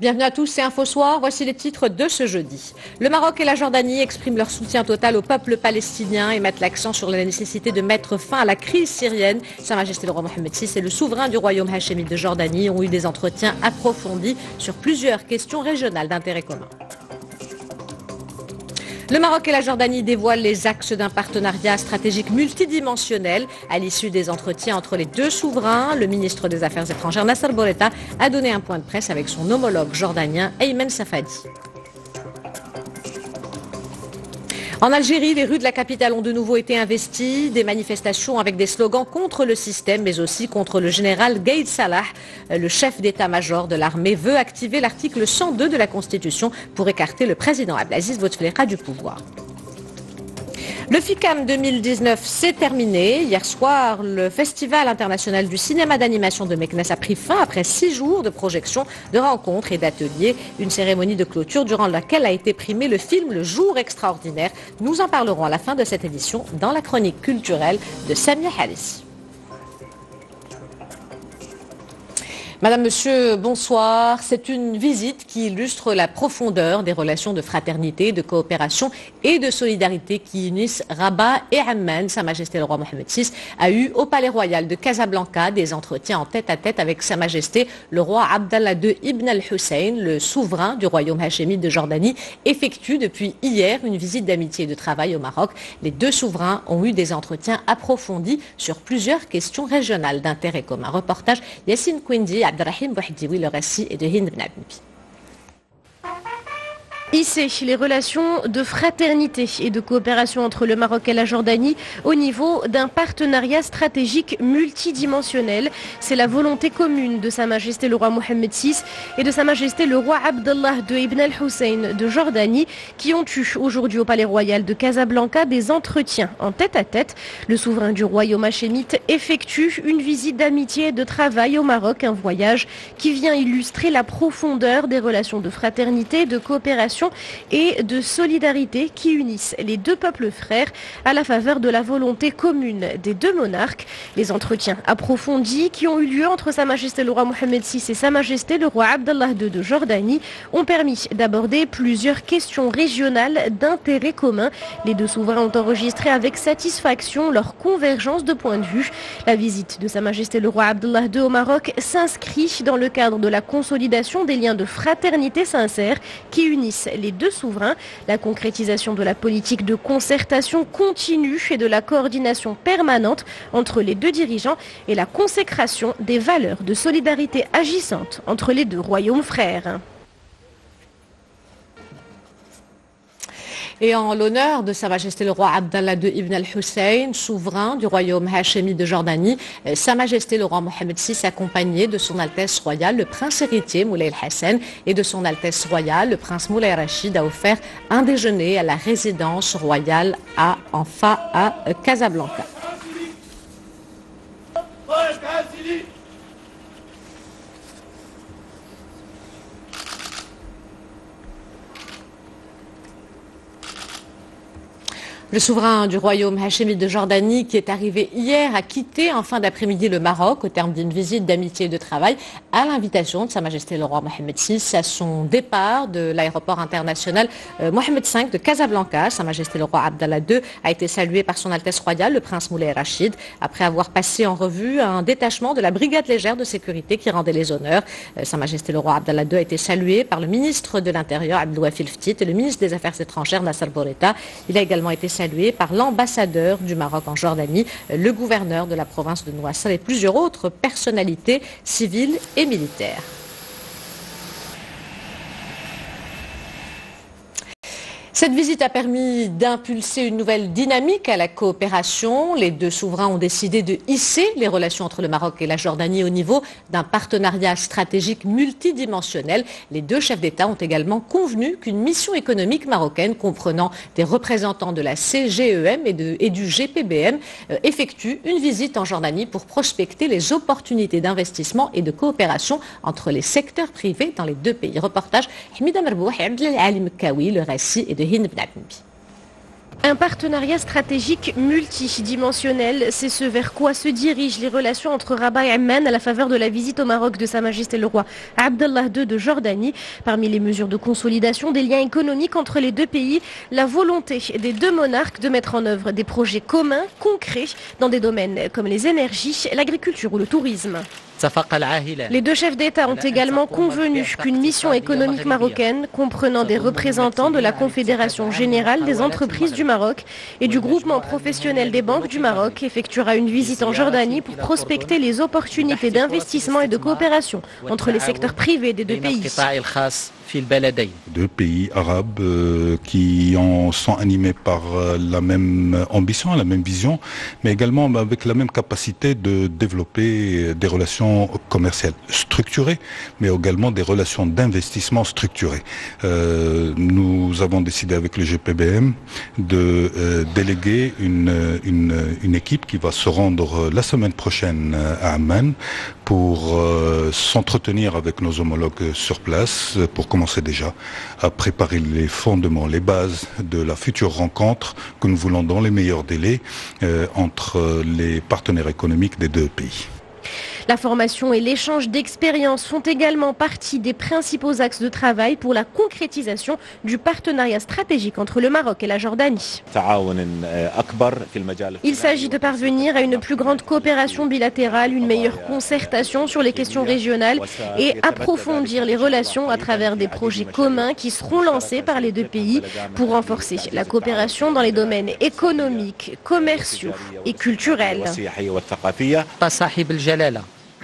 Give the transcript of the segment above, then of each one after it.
Bienvenue à tous, c'est Info Soir. Voici les titres de ce jeudi. Le Maroc et la Jordanie expriment leur soutien total au peuple palestinien et mettent l'accent sur la nécessité de mettre fin à la crise syrienne. Sa Majesté le roi Mohammed VI et le souverain du royaume hachémite de Jordanie ont eu des entretiens approfondis sur plusieurs questions régionales d'intérêt commun. Le Maroc et la Jordanie dévoilent les axes d'un partenariat stratégique multidimensionnel. À l'issue des entretiens entre les deux souverains, le ministre des Affaires étrangères Nasser Bourita a donné un point de presse avec son homologue jordanien Ayman Safadi. En Algérie, les rues de la capitale ont de nouveau été investies. Des manifestations avec des slogans contre le système, mais aussi contre le général Gaïd Salah. Le chef d'état-major de l'armée veut activer l'article 102 de la Constitution pour écarter le président Abdelaziz Bouteflika du pouvoir. Le FICAM 2019 s'est terminé. Hier soir, le Festival international du cinéma d'animation de Meknès a pris fin après 6 jours de projections, de rencontres et d'ateliers. Une cérémonie de clôture durant laquelle a été primé le film Le Jour extraordinaire. Nous en parlerons à la fin de cette édition dans la chronique culturelle de Samia Harissi. Madame, Monsieur, bonsoir. C'est une visite qui illustre la profondeur des relations de fraternité, de coopération et de solidarité qui unissent Rabat et Amman. Sa Majesté le roi Mohammed VI a eu au Palais Royal de Casablanca des entretiens en tête-à-tête avec Sa Majesté le roi Abdallah II Ibn al-Hussein, le souverain du royaume hachémite de Jordanie, effectue depuis hier une visite d'amitié et de travail au Maroc. Les deux souverains ont eu des entretiens approfondis sur plusieurs questions régionales d'intérêt commun. Reportage Yassine Kouindi, Abdelrahim Bouhdiwi, le récit et de Hind Ben Abdelbi. Hisser les relations de fraternité et de coopération entre le Maroc et la Jordanie au niveau d'un partenariat stratégique multidimensionnel. C'est la volonté commune de Sa Majesté le roi Mohammed VI et de Sa Majesté le roi Abdallah II Ibn al-Hussein de Jordanie qui ont eu aujourd'hui au Palais Royal de Casablanca des entretiens en tête-à-tête. Le souverain du royaume hachémite effectue une visite d'amitié et de travail au Maroc, un voyage qui vient illustrer la profondeur des relations de fraternité, de coopération et de solidarité qui unissent les deux peuples frères à la faveur de la volonté commune des deux monarques. Les entretiens approfondis qui ont eu lieu entre Sa Majesté le roi Mohammed VI et Sa Majesté le roi Abdallah II de Jordanie ont permis d'aborder plusieurs questions régionales d'intérêt commun. Les deux souverains ont enregistré avec satisfaction leur convergence de points de vue. La visite de Sa Majesté le roi Abdallah II au Maroc s'inscrit dans le cadre de la consolidation des liens de fraternité sincère qui unissent les deux souverains, la concrétisation de la politique de concertation continue et de la coordination permanente entre les deux dirigeants et la consécration des valeurs de solidarité agissantes entre les deux royaumes frères. Et en l'honneur de Sa Majesté le roi Abdallah II Ibn al-Hussein, souverain du royaume hachémite de Jordanie, Sa Majesté le roi Mohammed VI accompagné de son Altesse royale le prince héritier Moulay el-Hassan et de son Altesse royale le prince Moulay Rachid a offert un déjeuner à la résidence royale à Casablanca. Le souverain du royaume hachémite de Jordanie, qui est arrivé hier, a quitté en fin d'après-midi le Maroc au terme d'une visite d'amitié et de travail à l'invitation de Sa Majesté le roi Mohammed VI à son départ de l'aéroport international Mohammed V de Casablanca. Sa Majesté le roi Abdallah II a été salué par son Altesse royale, le prince Moulay Rachid, après avoir passé en revue un détachement de la brigade légère de sécurité qui rendait les honneurs. Sa Majesté le roi Abdallah II a été salué par le ministre de l'Intérieur Abdelouafil Ftit et le ministre des Affaires étrangères Nasser Bourita. Il a également été salué par l'ambassadeur du Maroc en Jordanie, le gouverneur de la province de Noassar et plusieurs autres personnalités civiles et militaires. Cette visite a permis d'impulser une nouvelle dynamique à la coopération. Les deux souverains ont décidé de hisser les relations entre le Maroc et la Jordanie au niveau d'un partenariat stratégique multidimensionnel. Les deux chefs d'État ont également convenu qu'une mission économique marocaine comprenant des représentants de la CGEM et du GPBM effectue une visite en Jordanie pour prospecter les opportunités d'investissement et de coopération entre les secteurs privés dans les deux pays. Reportage Hamida Merbouh et Abdel Ali Mekawi, le récit et de Hind Ben Abdelbi. Un partenariat stratégique multidimensionnel, c'est ce vers quoi se dirigent les relations entre Rabat et Amman à la faveur de la visite au Maroc de Sa Majesté le roi Abdallah II de Jordanie. Parmi les mesures de consolidation des liens économiques entre les deux pays, la volonté des deux monarques de mettre en œuvre des projets communs, concrets, dans des domaines comme les énergies, l'agriculture ou le tourisme. Les deux chefs d'État ont également convenu qu'une mission économique marocaine, comprenant des représentants de la Confédération générale des entreprises du Maroc et du groupement professionnel des banques du Maroc, effectuera une visite en Jordanie pour prospecter les opportunités d'investissement et de coopération entre les secteurs privés des deux pays. Deux pays arabes qui sont animés par la même ambition, la même vision, mais également avec la même capacité de développer des relations commerciales structurées, mais également des relations d'investissement structurées. Nous avons décidé avec le GPBM de déléguer une équipe qui va se rendre la semaine prochaine à Amman pour s'entretenir avec nos homologues sur place, pour commencer déjà à préparer les fondements, les bases de la future rencontre que nous voulons dans les meilleurs délais entre les partenaires économiques des deux pays. La formation et l'échange d'expériences font également partie des principaux axes de travail pour la concrétisation du partenariat stratégique entre le Maroc et la Jordanie. Il s'agit de parvenir à une plus grande coopération bilatérale, une meilleure concertation sur les questions régionales et approfondir les relations à travers des projets communs qui seront lancés par les deux pays pour renforcer la coopération dans les domaines économiques, commerciaux et culturels.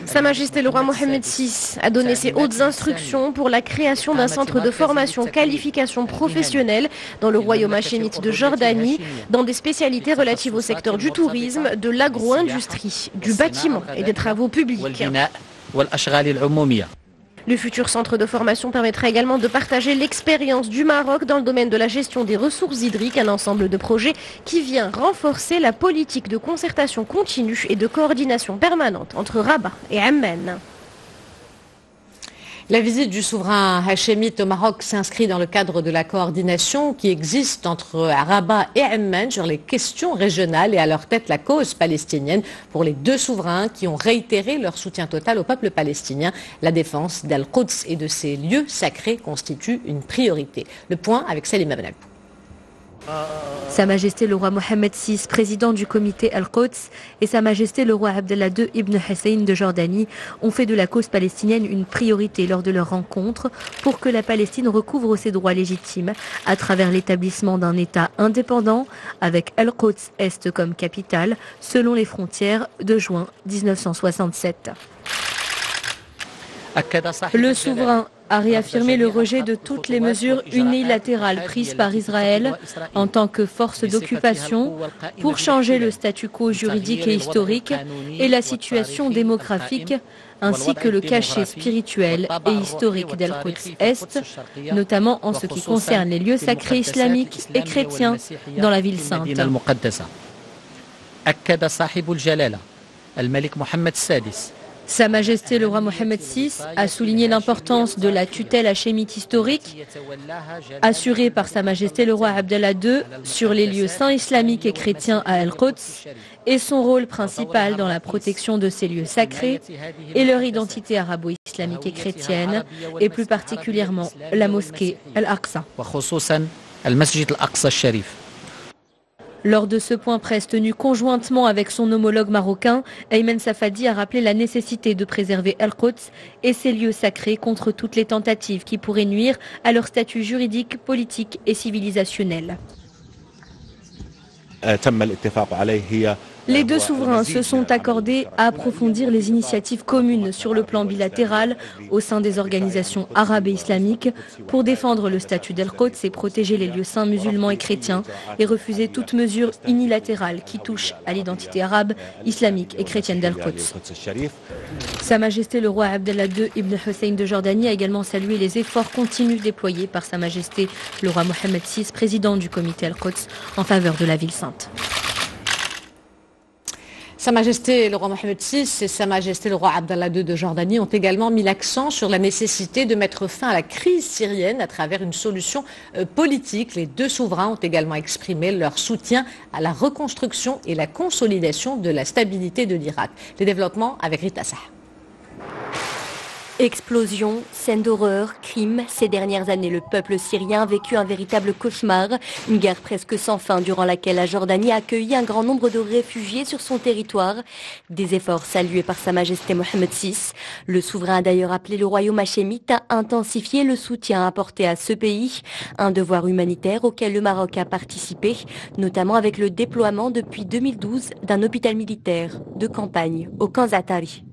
Sa Majesté le roi Mohammed VI a donné ses hautes instructions pour la création d'un centre de formation qualification professionnelle dans le royaume hachémite de Jordanie, dans des spécialités relatives au secteur du tourisme, de l'agro-industrie, du bâtiment et des travaux publics. Le futur centre de formation permettra également de partager l'expérience du Maroc dans le domaine de la gestion des ressources hydriques, un ensemble de projets qui vient renforcer la politique de concertation continue et de coordination permanente entre Rabat et Amman. La visite du souverain hachémite au Maroc s'inscrit dans le cadre de la coordination qui existe entre Rabat et Amman sur les questions régionales et à leur tête la cause palestinienne pour les deux souverains qui ont réitéré leur soutien total au peuple palestinien. La défense d'Al-Quds et de ses lieux sacrés constitue une priorité. Le point avec Salim Abnab. Sa Majesté le roi Mohammed VI, président du comité Al-Quds, et Sa Majesté le roi Abdallah II ibn Hussein de Jordanie ont fait de la cause palestinienne une priorité lors de leur rencontre pour que la Palestine recouvre ses droits légitimes à travers l'établissement d'un État indépendant avec Al-Quds Est comme capitale selon les frontières de juin 1967. Le souverain a réaffirmé le rejet de toutes les mesures unilatérales prises par Israël en tant que force d'occupation pour changer le statu quo juridique et historique et la situation démographique, ainsi que le cachet spirituel et historique d'Al-Quds Est, notamment en ce qui concerne les lieux sacrés islamiques et chrétiens dans la ville sainte. Sa Majesté le roi Mohammed VI a souligné l'importance de la tutelle hachémite historique assurée par Sa Majesté le roi Abdallah II sur les lieux saints islamiques et chrétiens à Al-Quds et son rôle principal dans la protection de ces lieux sacrés et leur identité arabo-islamique et chrétienne et plus particulièrement la mosquée Al-Aqsa. Lors de ce point presse tenu conjointement avec son homologue marocain, Ayman Safadi a rappelé la nécessité de préserver Al-Quds et ses lieux sacrés contre toutes les tentatives qui pourraient nuire à leur statut juridique, politique et civilisationnel. Les deux souverains se sont accordés à approfondir les initiatives communes sur le plan bilatéral au sein des organisations arabes et islamiques pour défendre le statut d'Al-Quds et protéger les lieux saints musulmans et chrétiens et refuser toute mesure unilatérale qui touche à l'identité arabe, islamique et chrétienne d'Al-Quds. Sa Majesté le roi Abdallah II ibn Hussein de Jordanie a également salué les efforts continus déployés par Sa Majesté le roi Mohammed VI, président du comité Al-Quds, en faveur de la ville sainte. Sa Majesté le roi Mohamed VI et Sa Majesté le roi Abdallah II de Jordanie ont également mis l'accent sur la nécessité de mettre fin à la crise syrienne à travers une solution politique. Les deux souverains ont également exprimé leur soutien à la reconstruction et la consolidation de la stabilité de l'Irak. Les développements avec Rita Sah. Explosions, scènes d'horreur, crimes. Ces dernières années, le peuple syrien a vécu un véritable cauchemar. Une guerre presque sans fin durant laquelle la Jordanie a accueilli un grand nombre de réfugiés sur son territoire. Des efforts salués par Sa Majesté Mohamed VI. Le souverain a d'ailleurs appelé le royaume hachémite à intensifier le soutien apporté à ce pays. Un devoir humanitaire auquel le Maroc a participé, notamment avec le déploiement depuis 2012 d'un hôpital militaire de campagne au camp Zaatari.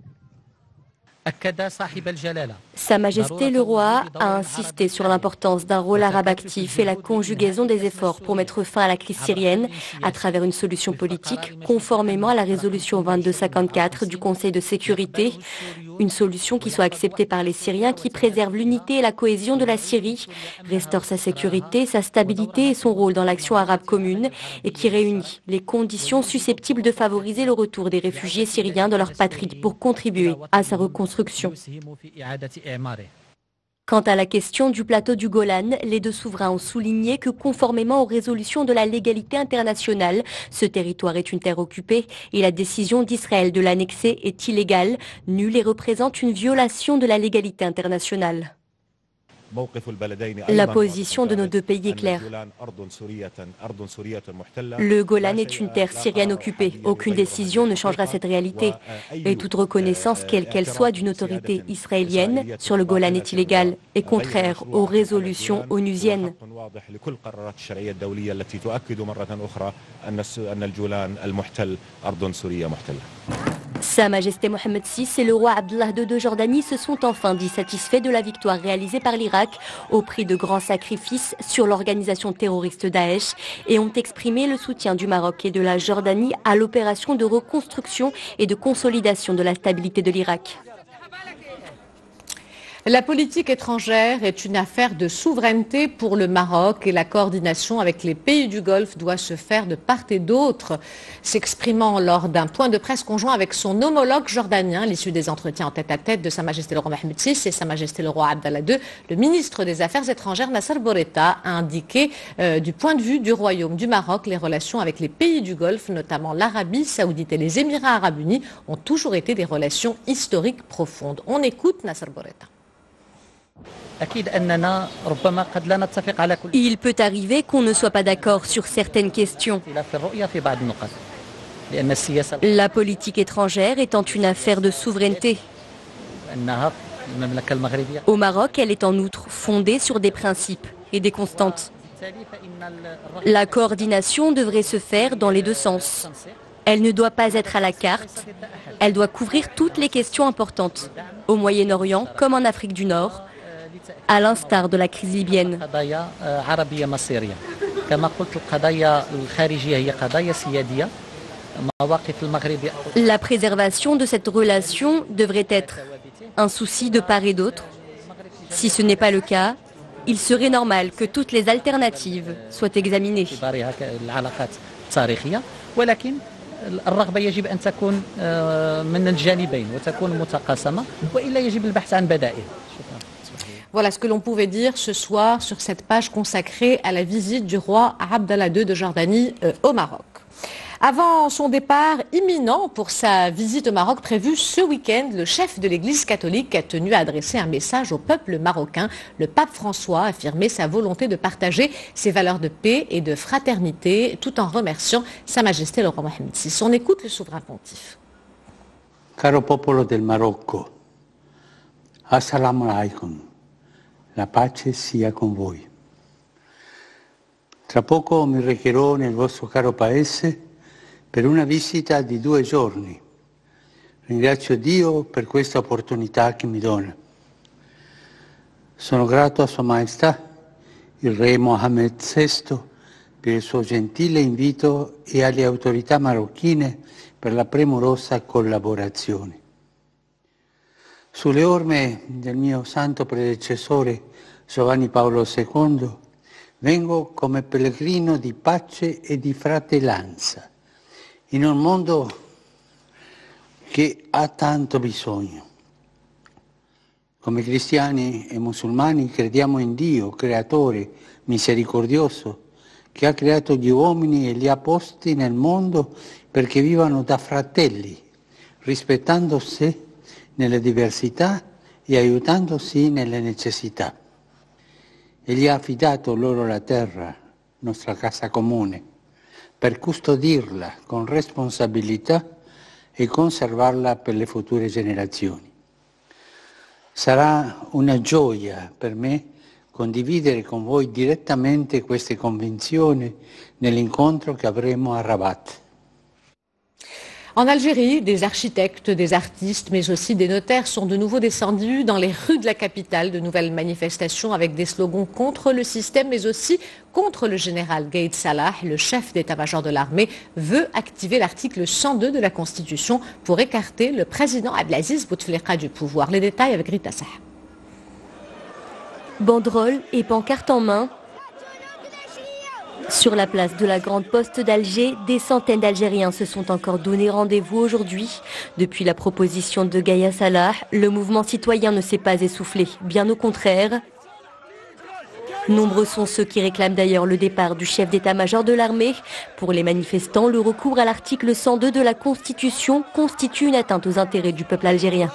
Sa Majesté le roi a insisté sur l'importance d'un rôle arabe actif et la conjugaison des efforts pour mettre fin à la crise syrienne à travers une solution politique conformément à la résolution 2254 du Conseil de sécurité. Une solution qui soit acceptée par les Syriens, qui préserve l'unité et la cohésion de la Syrie, restaure sa sécurité, sa stabilité et son rôle dans l'action arabe commune et qui réunit les conditions susceptibles de favoriser le retour des réfugiés syriens dans leur patrie pour contribuer à sa reconstruction. Quant à la question du plateau du Golan, les deux souverains ont souligné que conformément aux résolutions de la légalité internationale, ce territoire est une terre occupée et la décision d'Israël de l'annexer est illégale, nulle et représente une violation de la légalité internationale. La position de nos deux pays est claire. Le Golan est une terre syrienne occupée. Aucune décision ne changera cette réalité. Et toute reconnaissance, quelle qu'elle soit, d'une autorité israélienne sur le Golan est illégale et contraire aux résolutions onusiennes. Sa Majesté Mohamed VI et le roi Abdallah II de Jordanie se sont enfin dit satisfaits de la victoire réalisée par l'Irak au prix de grands sacrifices sur l'organisation terroriste Daesh et ont exprimé le soutien du Maroc et de la Jordanie à l'opération de reconstruction et de consolidation de la stabilité de l'Irak. La politique étrangère est une affaire de souveraineté pour le Maroc et la coordination avec les pays du Golfe doit se faire de part et d'autre. S'exprimant lors d'un point de presse conjoint avec son homologue jordanien, l'issue des entretiens en tête-à-tête de Sa Majesté le roi Mohamed VI et Sa Majesté le roi Abdallah II, le ministre des Affaires étrangères Nasser Bourreta a indiqué du point de vue du Royaume du Maroc, les relations avec les pays du Golfe, notamment l'Arabie saoudite et les Émirats arabes unis, ont toujours été des relations historiques profondes. On écoute Nasser Bourreta. Il peut arriver qu'on ne soit pas d'accord sur certaines questions. La politique étrangère étant une affaire de souveraineté. Au Maroc, elle est en outre fondée sur des principes et des constantes. La coordination devrait se faire dans les deux sens. Elle ne doit pas être à la carte. Elle doit couvrir toutes les questions importantes, au Moyen-Orient comme en Afrique du Nord, à l'instar de la crise libyenne. La préservation de cette relation devrait être un souci de part et d'autre. Si ce n'est pas le cas, il serait normal que toutes les alternatives soient examinées. الرغبة يجب أن تكون من الجانبين وتكون متقاسمة وإلا يجب البحث عن بدائل. Voilà ce que l'on pouvait dire ce soir sur cette page consacrée à la visite du roi Abdallah II de Jordanie au Maroc. Avant son départ imminent pour sa visite au Maroc prévue ce week-end, le chef de l'Église catholique a tenu à adresser un message au peuple marocain. Le pape François a affirmé sa volonté de partager ses valeurs de paix et de fraternité tout en remerciant Sa Majesté le roi Mohamed VI. On écoute le souverain pontife. Caro popolo del Marocco, assalamu alaikum, la pace sia con voi. Tra poco mi recherò nel vostro caro paese per una visita di 2 giorni. Ringrazio Dio per questa opportunità che mi dona. Sono grato a Sua Maestà, il Re Mohammed VI, per il suo gentile invito e alle autorità marocchine per la premurosa collaborazione. Sulle orme del mio santo predecessore Giovanni Paolo II vengo come pellegrino di pace e di fratellanza in un mondo che ha tanto bisogno. Come cristiani e musulmani crediamo in Dio, creatore misericordioso, che ha creato gli uomini e li ha posti nel mondo perché vivano da fratelli, rispettandosi nelle diversità e aiutandosi nelle necessità. Egli ha affidato loro la terra, nostra casa comune, per custodirla con responsabilità e conservarla per le future generazioni. Sarà una gioia per me condividere con voi direttamente queste convinzioni nell'incontro che avremo a Rabat. En Algérie, des architectes, des artistes, mais aussi des notaires sont de nouveau descendus dans les rues de la capitale. De nouvelles manifestations avec des slogans contre le système, mais aussi contre le général Gaïd Salah. Le chef d'état-major de l'armée veut activer l'article 102 de la Constitution pour écarter le président Abdelaziz Bouteflika du pouvoir. Les détails avec Rita Sah. Banderoles et pancartes en main. Sur la place de la Grande Poste d'Alger, des centaines d'Algériens se sont encore donné rendez-vous aujourd'hui. Depuis la proposition de Gaïa Salah, le mouvement citoyen ne s'est pas essoufflé, bien au contraire. Nombreux sont ceux qui réclament d'ailleurs le départ du chef d'état-major de l'armée. Pour les manifestants, le recours à l'article 102 de la Constitution constitue une atteinte aux intérêts du peuple algérien.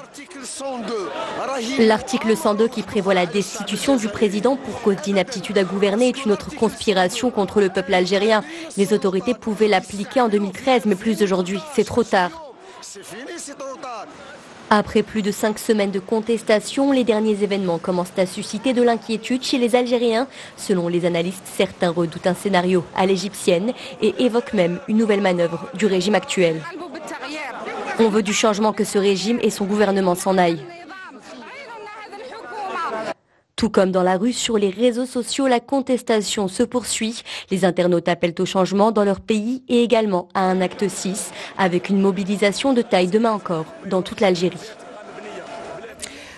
L'article 102 qui prévoit la destitution du président pour cause d'inaptitude à gouverner est une autre conspiration contre le peuple algérien. Les autorités pouvaient l'appliquer en 2013, mais plus aujourd'hui. C'est trop tard. Après plus de 5 semaines de contestation, les derniers événements commencent à susciter de l'inquiétude chez les Algériens. Selon les analystes, certains redoutent un scénario à l'égyptienne et évoquent même une nouvelle manœuvre du régime actuel. On veut du changement, que ce régime et son gouvernement s'en aillent. Tout comme dans la rue, sur les réseaux sociaux, la contestation se poursuit. Les internautes appellent au changement dans leur pays et également à un acte 6, avec une mobilisation de taille demain encore dans toute l'Algérie.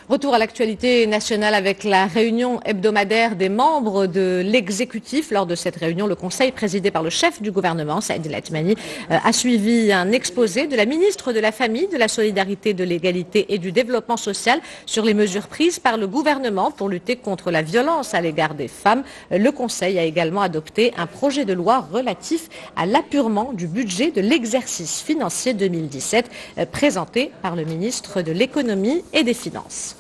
Retour à l'actualité nationale avec la réunion hebdomadaire des membres de l'exécutif. Lors de cette réunion, le conseil présidé par le chef du gouvernement, Saïd El Atmani, a suivi un exposé de la ministre de la Famille, de la Solidarité, de l'Égalité et du Développement social sur les mesures prises par le gouvernement pour lutter contre la violence à l'égard des femmes. Le conseil a également adopté un projet de loi relatif à l'apurement du budget de l'exercice financier 2017, présenté par le ministre de l'Économie et des Finances.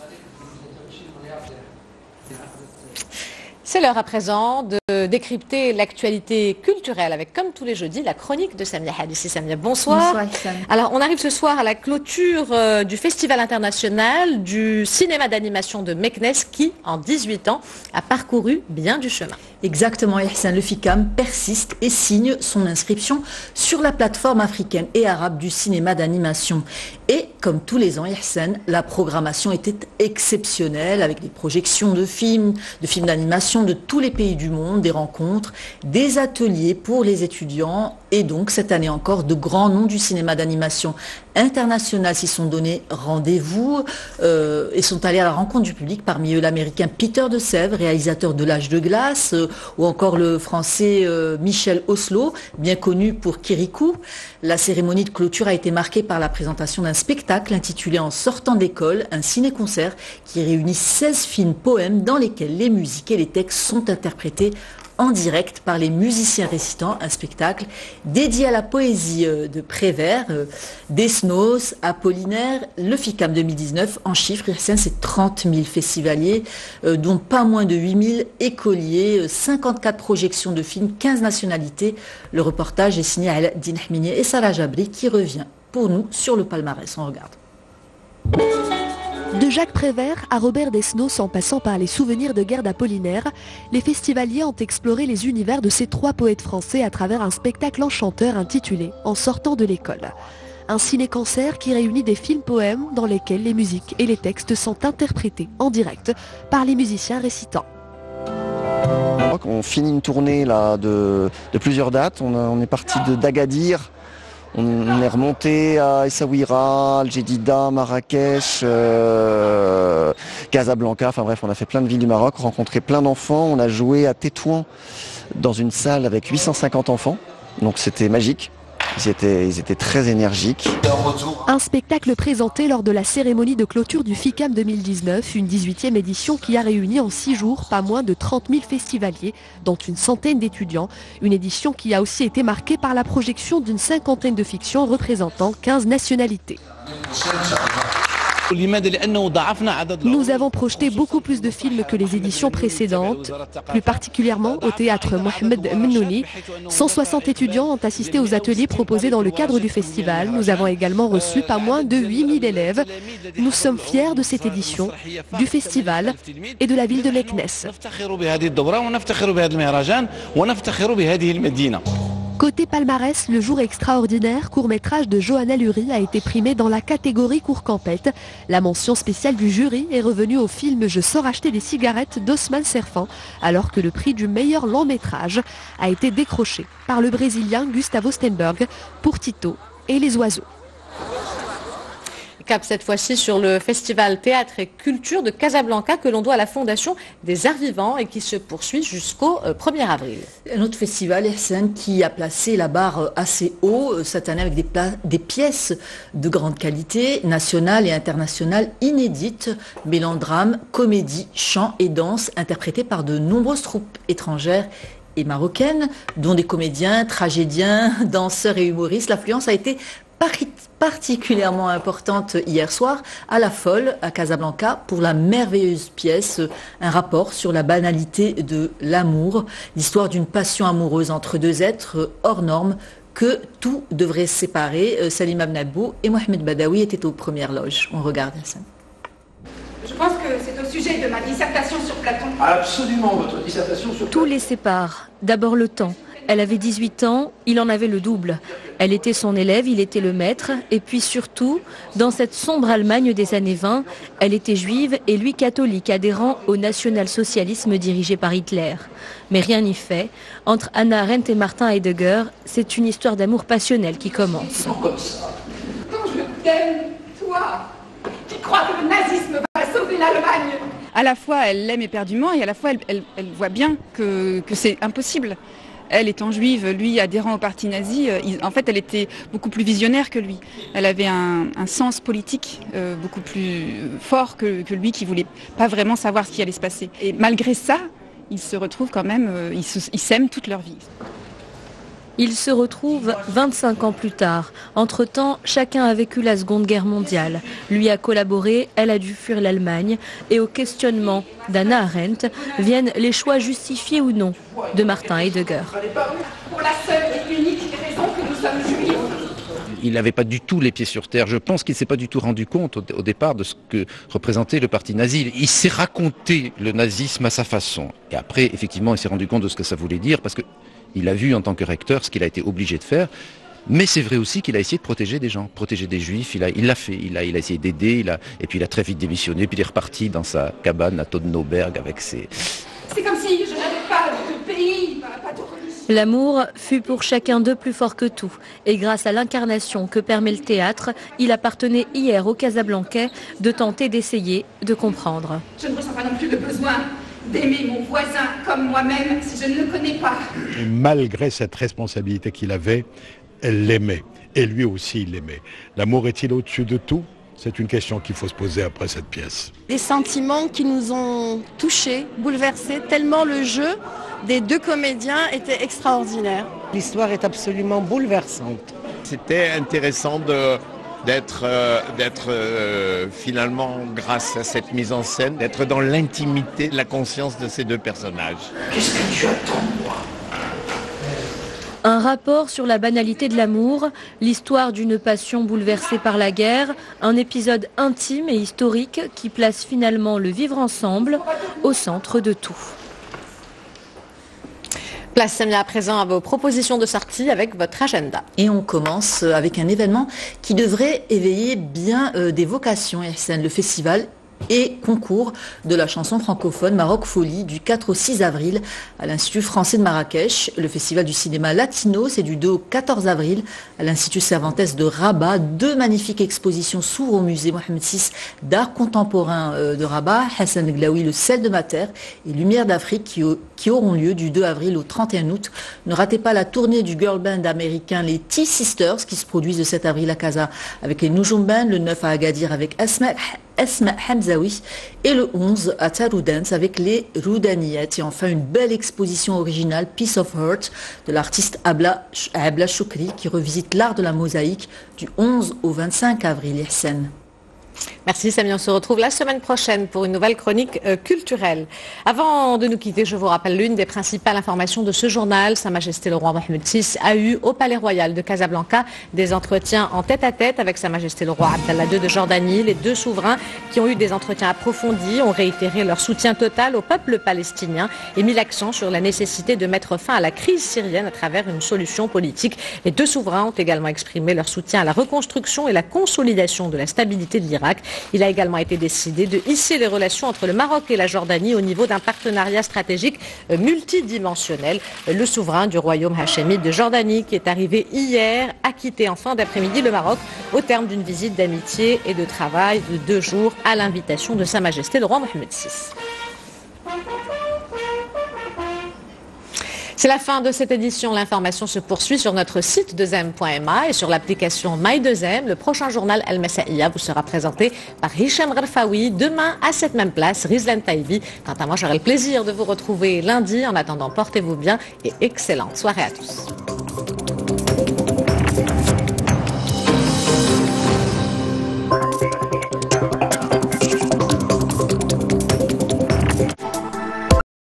C'est l'heure à présent de décrypter l'actualité culturelle avec, comme tous les jeudis, la chronique de Samia Hadissi. Samia, bonsoir. Bonsoir, Sam. Alors, on arrive ce soir à la clôture du Festival international du cinéma d'animation de Meknes qui, en 18 ans, a parcouru bien du chemin. Exactement, Ihsan. Le FICAM persiste et signe son inscription sur la plateforme africaine et arabe du cinéma d'animation. Et comme tous les ans, Ihsan, la programmation était exceptionnelle avec des projections de films d'animation de tous les pays du monde, des rencontres, des ateliers pour les étudiants et donc cette année encore de grands noms du cinéma d'animation international s'y sont donnés rendez-vous et sont allés à la rencontre du public, parmi eux l'américain Peter de Sèvres, réalisateur de L'Âge de glace, ou encore le français Michel Oslo, bien connu pour Kirikou. La cérémonie de clôture a été marquée par la présentation d'un spectacle intitulé En sortant d'école, un ciné-concert qui réunit 16 films poèmes dans lesquels les musiques et les textes sont interprétés en direct par les musiciens récitants, un spectacle dédié à la poésie de Prévert, Desnos, Apollinaire. Le FICAM 2019, en chiffres, c'est 30 000 festivaliers, dont pas moins de 8 000 écoliers, 54 projections de films, 15 nationalités. Le reportage est signé à Al-Din Hmini et Sarah Jabri qui revient pour nous sur le palmarès. On regarde. De Jacques Prévert à Robert Desnos en passant par les souvenirs de guerre d'Apollinaire, les festivaliers ont exploré les univers de ces 3 poètes français à travers un spectacle enchanteur intitulé En sortant de l'école. Un ciné-concert qui réunit des films-poèmes dans lesquels les musiques et les textes sont interprétés en direct par les musiciens récitants. On finit une tournée là, de plusieurs dates. On est parti d'Agadir. On est remonté à Essaouira, Al-Jedida, Marrakech, Casablanca, enfin bref, on a fait plein de villes du Maroc, rencontré plein d'enfants. On a joué à Tétouan dans une salle avec 850 enfants, donc c'était magique. Ils étaient très énergiques. Un spectacle présenté lors de la cérémonie de clôture du FICAM 2019, une 18e édition qui a réuni en 6 jours pas moins de 30 000 festivaliers, dont une centaine d'étudiants. Une édition qui a aussi été marquée par la projection d'une 50aine de fictions représentant 15 nationalités. Nous avons projeté beaucoup plus de films que les éditions précédentes, plus particulièrement au théâtre Mohamed Mennouni. 160 étudiants ont assisté aux ateliers proposés dans le cadre du festival. Nous avons également reçu pas moins de 8000 élèves. Nous sommes fiers de cette édition, du festival et de la ville de Meknès. Côté palmarès, le jour extraordinaire, court-métrage de Johanna Lurie a été primé dans la catégorie court campette. La mention spéciale du jury est revenue au film Je sors acheter des cigarettes d'Osman Serfan, alors que le prix du meilleur long-métrage a été décroché par le Brésilien Gustavo Stenberg pour Tito et les oiseaux. Cap cette fois-ci sur le festival Théâtre et Culture de Casablanca que l'on doit à la Fondation des Arts Vivants et qui se poursuit jusqu'au 1er avril. Un autre festival, Ehsen, qui a placé la barre assez haut cette année avec des pièces de grande qualité, nationales et internationales inédites, mêlant drame, comédie, chant et danse, interprétées par de nombreuses troupes étrangères et marocaines, dont des comédiens, tragédiens, danseurs et humoristes. L'affluence a été particulièrement importante hier soir à La Folle, à Casablanca, pour la merveilleuse pièce, un rapport sur la banalité de l'amour, l'histoire d'une passion amoureuse entre deux êtres hors normes que tout devrait séparer. Salim Abnabou et Mohamed Badawi étaient aux premières loges. On regarde ça. Je pense que c'est au sujet de ma dissertation sur Platon. Absolument, votre dissertation sur Platon. Tout les sépare. D'abord le temps. Elle avait 18 ans, il en avait le double. Elle était son élève, il était le maître. Et puis surtout, dans cette sombre Allemagne des années 20, elle était juive et lui catholique, adhérant au national-socialisme dirigé par Hitler. Mais rien n'y fait. Entre Hannah Arendt et Martin Heidegger, c'est une histoire d'amour passionnel qui commence. Quand je t'aime, toi, qui crois que le nazisme va sauver l'Allemagne. À la fois, elle l'aime éperdument et à la fois, elle voit bien que c'est impossible. Elle étant juive, lui adhérant au parti nazi, en fait elle était beaucoup plus visionnaire que lui. Elle avait un sens politique beaucoup plus fort que lui qui voulait pas vraiment savoir ce qui allait se passer. Et malgré ça, ils se retrouvent quand même, ils s'aiment toute leur vie. Ils se retrouvent 25 ans plus tard. Entre-temps, chacun a vécu la Seconde Guerre mondiale. Lui a collaboré, elle a dû fuir l'Allemagne. Et au questionnement d'Hannah Arendt viennent les choix justifiés ou non de Martin Heidegger. Pour la seule et unique raison que nous sommes juifs. Il n'avait pas du tout les pieds sur terre. Je pense qu'il ne s'est pas du tout rendu compte au départ de ce que représentait le parti nazi. Il s'est raconté le nazisme à sa façon. Et après, effectivement, il s'est rendu compte de ce que ça voulait dire parce que il a vu en tant que recteur ce qu'il a été obligé de faire, mais c'est vrai aussi qu'il a essayé de protéger des gens, protéger des juifs, il l'a fait, il a essayé d'aider, et puis il a très vite démissionné, puis il est reparti dans sa cabane à Todnoberg avec ses... C'est comme si je n'avais pas de pays, pas de religion. L'amour fut pour chacun d'eux plus fort que tout, et grâce à l'incarnation que permet le théâtre, il appartenait hier aux Casablancais de tenter d'essayer de comprendre. Je ne ressens pas non plus le besoin d'aimer mon voisin comme moi-même si je ne le connais pas. Et malgré cette responsabilité qu'il avait, elle l'aimait. Et lui aussi, il l'aimait. L'amour est-il au-dessus de tout ? C'est une question qu'il faut se poser après cette pièce. Des sentiments qui nous ont touchés, bouleversés, tellement le jeu des deux comédiens était extraordinaire. L'histoire est absolument bouleversante. C'était intéressant d'être finalement, grâce à cette mise en scène, d'être dans l'intimité de la conscience de ces deux personnages. Qu'est-ce que tu attends de moi ? Un rapport sur la banalité de l'amour, l'histoire d'une passion bouleversée par la guerre, un épisode intime et historique qui place finalement le vivre ensemble au centre de tout. Place Samia à présent à vos propositions de sortie avec votre agenda. Et on commence avec un événement qui devrait éveiller bien des vocations. Le festival et concours de la chanson francophone Maroc Folie du 4 au 6 avril à l'Institut français de Marrakech. Le festival du cinéma latino, c'est du 2 au 14 avril à l'Institut Cervantes de Rabat. 2 magnifiques expositions s'ouvrent au musée Mohamed VI d'art contemporain de Rabat, Hassan Glaoui, le sel de ma terre et Lumière d'Afrique qui auront lieu du 2 avril au 31 août. Ne ratez pas la tournée du girl band américain les T-Sisters qui se produisent le 7 avril à Casa avec les Noujoum Band, le 9 à Agadir avec Asma Hamzaoui et le 11 à Taroudens avec les Roudaniyat. Et enfin une belle exposition originale Piece of Heart de l'artiste Abla Choukri qui revisite l'art de la mosaïque du 11 au 25 avril. Ihsen. Merci Samy, on se retrouve la semaine prochaine pour une nouvelle chronique culturelle. Avant de nous quitter, je vous rappelle l'une des principales informations de ce journal. Sa Majesté le roi Mohamed VI a eu au Palais Royal de Casablanca des entretiens en tête-à-tête avec Sa Majesté le roi Abdallah II de Jordanie. Les 2 souverains qui ont eu des entretiens approfondis ont réitéré leur soutien total au peuple palestinien et mis l'accent sur la nécessité de mettre fin à la crise syrienne à travers une solution politique. Les 2 souverains ont également exprimé leur soutien à la reconstruction et la consolidation de la stabilité de l'Irak. Il a également été décidé de hisser les relations entre le Maroc et la Jordanie au niveau d'un partenariat stratégique multidimensionnel. Le souverain du royaume hachémite de Jordanie, qui est arrivé hier, a quitté en fin d'après-midi le Maroc au terme d'une visite d'amitié et de travail de 2 jours à l'invitation de Sa Majesté le roi Mohamed VI. C'est la fin de cette édition. L'information se poursuit sur notre site 2m.ma et sur l'application My2M. Le prochain journal Al Masaïa vous sera présenté par Hicham Gharfaoui. Demain, à cette même place, Rizlan Taïbi. Quant à moi, j'aurai le plaisir de vous retrouver lundi. En attendant, portez-vous bien et excellente soirée à tous.